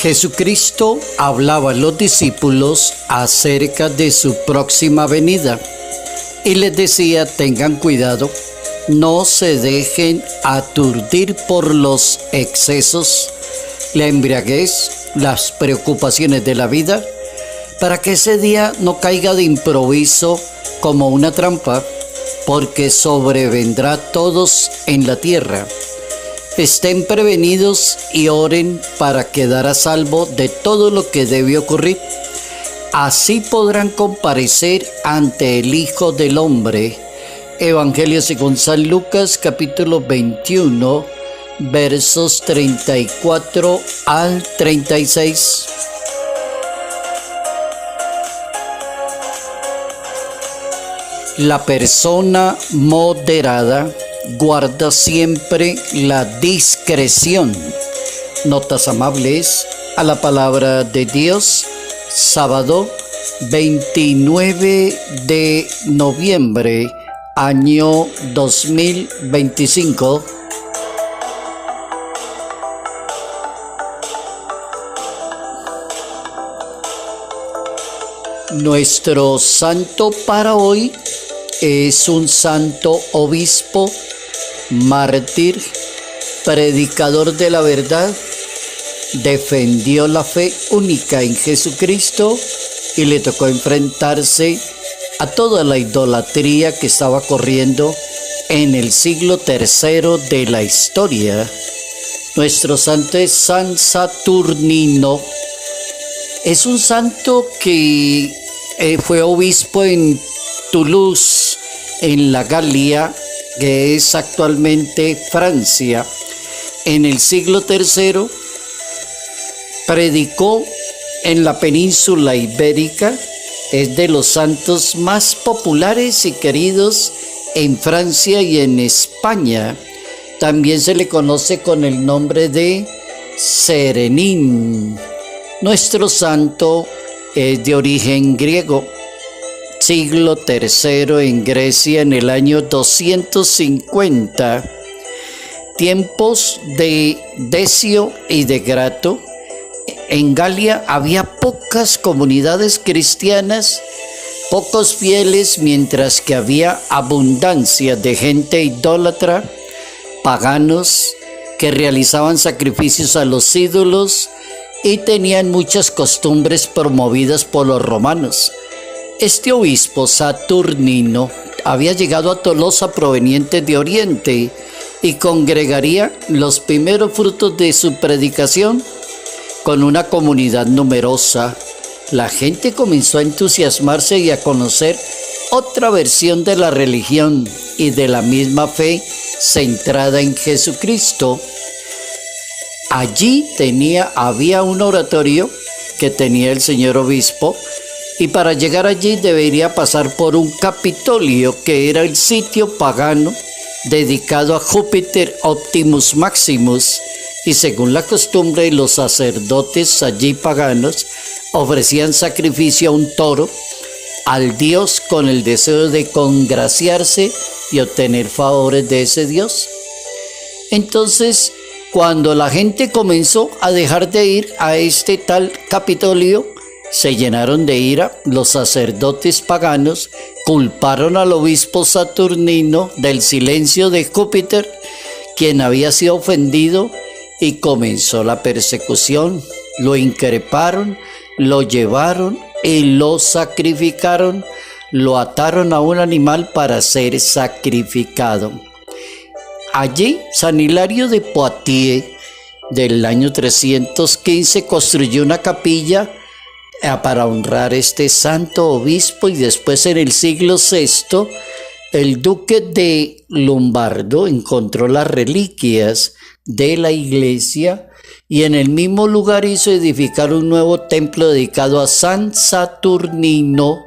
Jesucristo hablaba a los discípulos acerca de su próxima venida y les decía: tengan cuidado, no se dejen aturdir por los excesos, la embriaguez, las preocupaciones de la vida, para que ese día no caiga de improviso como una trampa, porque sobrevendrá a todos en la tierra. Estén prevenidos y oren para quedar a salvo de todo lo que debe ocurrir. Así podrán comparecer ante el Hijo del Hombre. Evangelio según San Lucas, capítulo 21, versos 34 al 36. La persona moderada guarda siempre la discreción. Notas amables a la palabra de Dios. Sábado 29 de noviembre, año 2025. Nuestro santo para hoy es un santo obispo, mártir, predicador de la verdad. Defendió la fe única en Jesucristo y le tocó enfrentarse a toda la idolatría que estaba corriendo en el siglo III de la historia. Nuestro santo es San Saturnino. Es un santo que fue obispo en Toulouse, en la Galia, que es actualmente Francia. En el siglo III predicó en la península ibérica. Es de los santos más populares y queridos en Francia y en España. También se le conoce con el nombre de Serenín. Nuestro santo es de origen griego. Siglo III en Grecia, en el año 250. Tiempos de Decio y de Grato. En Galia había pocas comunidades cristianas, pocos fieles, mientras que había abundancia de gente idólatra, paganos que realizaban sacrificios a los ídolos y tenían muchas costumbres promovidas por los romanos. Este obispo Saturnino había llegado a Tolosa proveniente de Oriente y congregaría los primeros frutos de su predicación con una comunidad numerosa. La gente comenzó a entusiasmarse y a conocer otra versión de la religión y de la misma fe centrada en Jesucristo. Allí había un oratorio que tenía el señor obispo, y para llegar allí debería pasar por un Capitolio, que era el sitio pagano dedicado a Júpiter Optimus Maximus, y según la costumbre, los sacerdotes allí paganos ofrecían sacrificio a un toro al dios con el deseo de congraciarse y obtener favores de ese dios. Entonces, cuando la gente comenzó a dejar de ir a este tal Capitolio, se llenaron de ira. Los sacerdotes paganos culparon al obispo Saturnino del silencio de Júpiter, quien había sido ofendido, y comenzó la persecución. Lo increparon, lo llevaron y lo sacrificaron. Lo ataron a un animal para ser sacrificado. Allí, San Hilario de Poitiers, del año 315, construyó una capilla para honrar este santo obispo, y después, en el siglo VI, el duque de Lombardo encontró las reliquias de la iglesia y en el mismo lugar hizo edificar un nuevo templo dedicado a San Saturnino.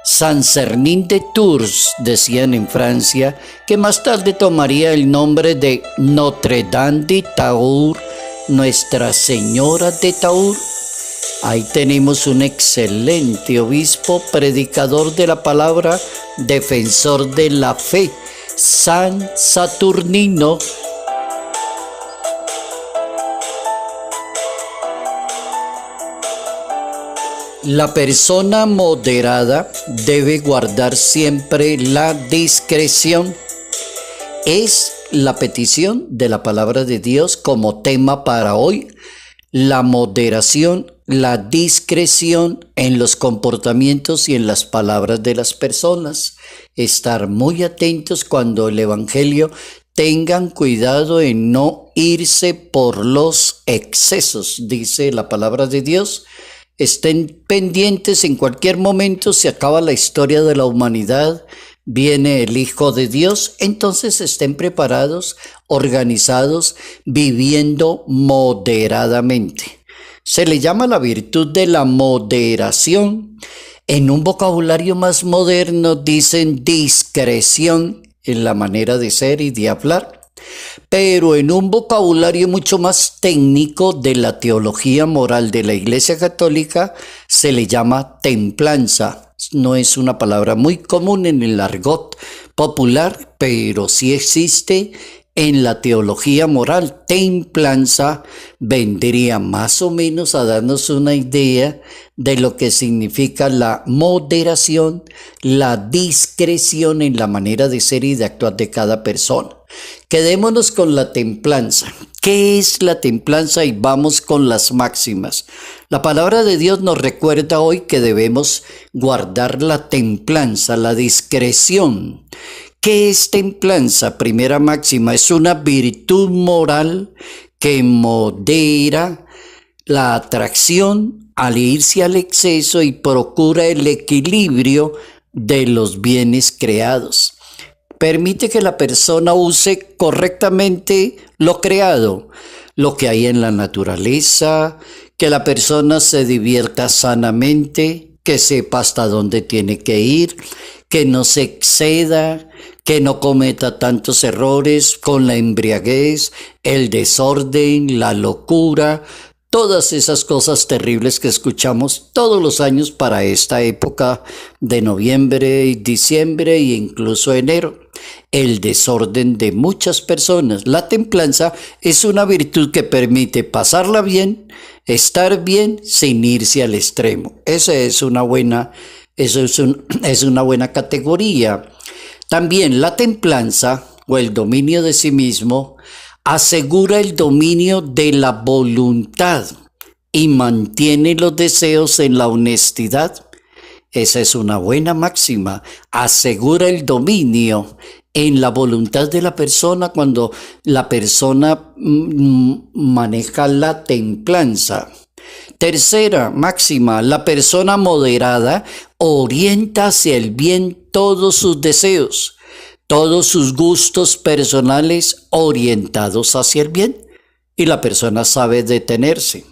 San Sernin de Tours, decían en Francia, que más tarde tomaría el nombre de Notre Dame de Tours, Nuestra Señora de Tours. Ahí tenemos un excelente obispo, predicador de la palabra, defensor de la fe, San Saturnino. La persona moderada debe guardar siempre la discreción. Es la petición de la palabra de Dios como tema para hoy. La moderación, la discreción en los comportamientos y en las palabras de las personas. Estar muy atentos cuando el Evangelio. Tengan cuidado en no irse por los excesos, dice la palabra de Dios. Estén pendientes, en cualquier momento se acaba la historia de la humanidad, viene el Hijo de Dios, entonces estén preparados, organizados, viviendo moderadamente. Se le llama la virtud de la moderación. En un vocabulario más moderno dicen discreción en la manera de ser y de hablar, pero en un vocabulario mucho más técnico de la teología moral de la Iglesia Católica se le llama templanza. No es una palabra muy común en el argot popular, pero sí existe en la teología moral. Templanza vendría más o menos a darnos una idea de lo que significa la moderación, la discreción en la manera de ser y de actuar de cada persona. Quedémonos con la templanza. ¿Qué es la templanza? Y vamos con las máximas. La palabra de Dios nos recuerda hoy que debemos guardar la templanza, la discreción. ¿Qué es templanza? Primera máxima, es una virtud moral que modera la atracción al irse al exceso y procura el equilibrio de los bienes creados. Permite que la persona use correctamente lo creado, lo que hay en la naturaleza, que la persona se divierta sanamente, que sepa hasta dónde tiene que ir, que no se exceda, que no cometa tantos errores con la embriaguez, el desorden, la locura, todas esas cosas terribles que escuchamos todos los años para esta época de noviembre y diciembre e incluso enero. El desorden de muchas personas. La templanza es una virtud que permite pasarla bien, estar bien sin irse al extremo. Esa es una buena categoría. También la templanza o el dominio de sí mismo asegura el dominio de la voluntad y mantiene los deseos en la honestidad. Esa es una buena máxima. Asegura el dominio en la voluntad de la persona cuando la persona maneja la templanza. Tercera máxima, la persona moderada orienta hacia el bien todos sus deseos, todos sus gustos personales orientados hacia el bien, y la persona sabe detenerse.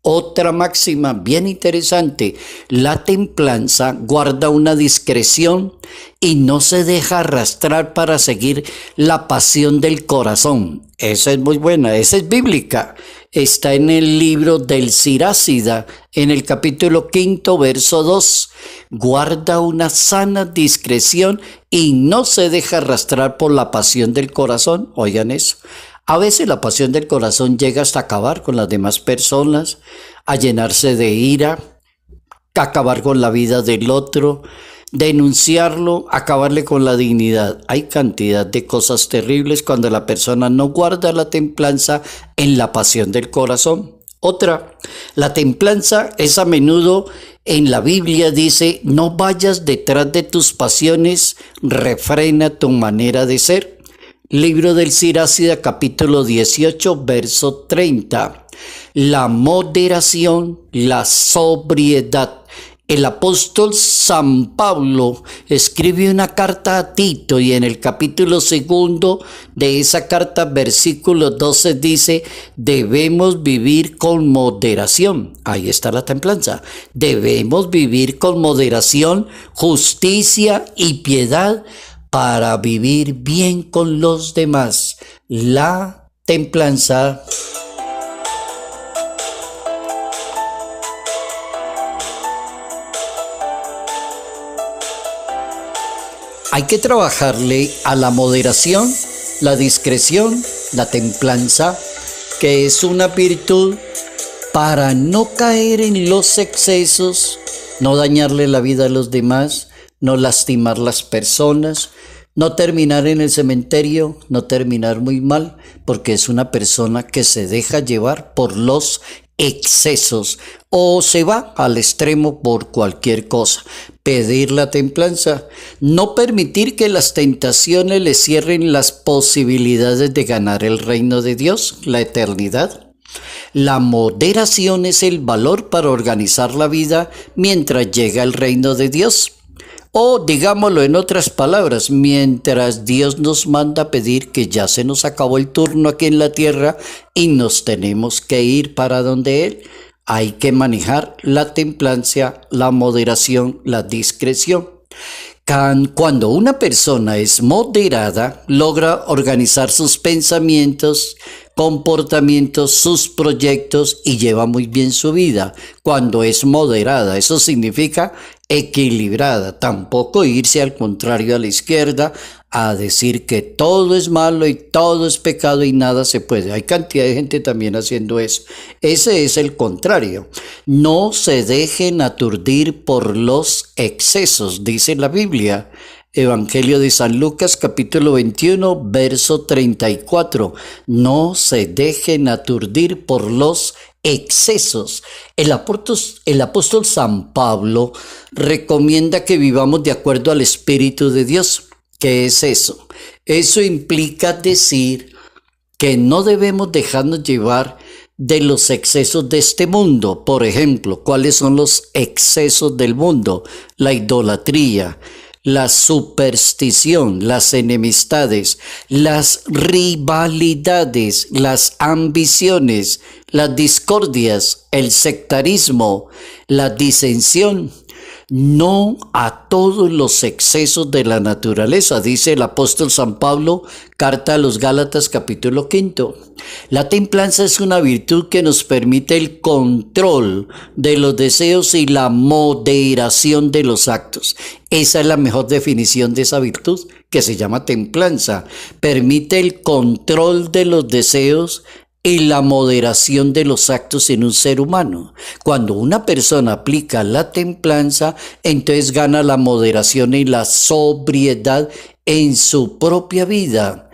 Otra máxima bien interesante, la templanza guarda una discreción y no se deja arrastrar para seguir la pasión del corazón. Esa es muy buena, esa es bíblica. Está en el libro del Sirácida, en el capítulo 5, verso 2. Guarda una sana discreción y no se deja arrastrar por la pasión del corazón. Oigan eso. A veces la pasión del corazón llega hasta acabar con las demás personas, a llenarse de ira, a acabar con la vida del otro, denunciarlo, acabarle con la dignidad. Hay cantidad de cosas terribles cuando la persona no guarda la templanza en la pasión del corazón. Otra, la templanza es a menudo en la Biblia dice, no vayas detrás de tus pasiones, refrena tu manera de ser. Libro del Sirácida, capítulo 18, verso 30. La moderación, la sobriedad. El apóstol San Pablo escribe una carta a Tito y en el capítulo 2 de esa carta, versículo 12 dice, debemos vivir con moderación. Ahí está la templanza. Debemos vivir con moderación, justicia y piedad para vivir bien con los demás. La templanza. Hay que trabajarle a la moderación, la discreción, la templanza, que es una virtud para no caer en los excesos no dañarle la vida a los demás, no lastimar las personas, no terminar en el cementerio, no terminar muy mal, porque es una persona que se deja llevar por los excesos o se va al extremo por cualquier cosa. Pedir la templanza, no permitir que las tentaciones le cierren las posibilidades de ganar el reino de Dios, la eternidad. La moderación es el valor para organizar la vida mientras llega el reino de Dios. O digámoslo en otras palabras, mientras Dios nos manda pedir que ya se nos acabó el turno aquí en la tierra y nos tenemos que ir para donde Él, hay que manejar la templanza, la moderación, la discreción. Cuando una persona es moderada, logra organizar sus pensamientos, comportamientos, sus proyectos y lleva muy bien su vida. Cuando es moderada, eso significa equilibrada, tampoco irse al contrario a la izquierda a decir que todo es malo y todo es pecado y nada se puede. Hay cantidad de gente también haciendo eso. Ese es el contrario. No se dejen aturdir por los excesos, dice la Biblia. Evangelio de San Lucas, capítulo 21, verso 34. No se dejen aturdir por los excesos. El apóstol San Pablo recomienda que vivamos de acuerdo al Espíritu de Dios. ¿Qué es eso? Eso implica decir que no debemos dejarnos llevar de los excesos de este mundo. Por ejemplo, ¿cuáles son los excesos del mundo? La idolatría, la superstición, las enemistades, las rivalidades, las ambiciones, las discordias, el sectarismo, la disensión. No a todos los excesos de la naturaleza, dice el apóstol San Pablo, carta a los Gálatas capítulo 5. La templanza es una virtud que nos permite el control de los deseos y la moderación de los actos. Esa es la mejor definición de esa virtud, que se llama templanza. Permite el control de los deseos y la moderación de los actos en un ser humano. Cuando una persona aplica la templanza, entonces gana la moderación y la sobriedad en su propia vida.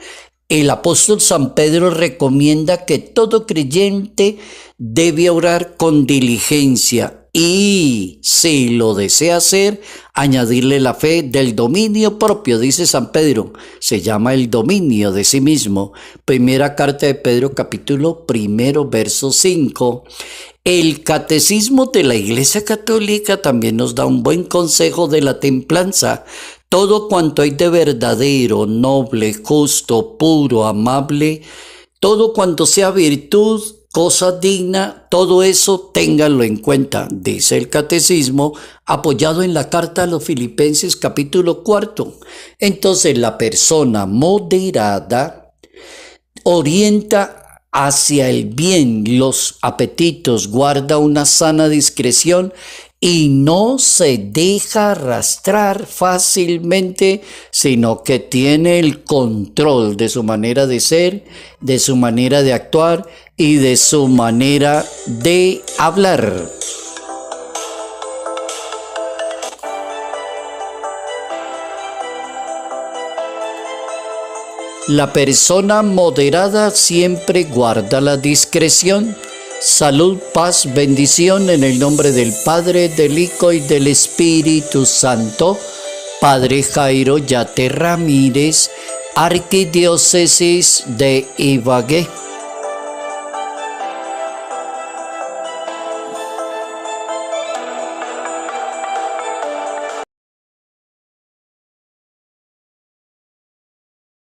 El apóstol San Pedro recomienda que todo creyente debe orar con diligencia y, si lo desea hacer, añadirle la fe del dominio propio, dice San Pedro. Se llama el dominio de sí mismo. Primera carta de Pedro, capítulo 1, verso 5. El Catecismo de la Iglesia Católica también nos da un buen consejo de la templanza. Todo cuanto hay de verdadero, noble, justo, puro, amable, todo cuanto sea virtud, cosa digna, todo eso ténganlo en cuenta, dice el Catecismo, apoyado en la carta a los Filipenses capítulo 4. Entonces la persona moderada orienta hacia el bien los apetitos, guarda una sana discreción y no se deja arrastrar fácilmente, sino que tiene el control de su manera de ser, de su manera de actuar y de su manera de hablar. La persona moderada siempre guarda la discreción. Salud, paz, bendición en el nombre del Padre, del Hijo y del Espíritu Santo. Padre Jairo Yate Ramírez, Arquidiócesis de Ibagué.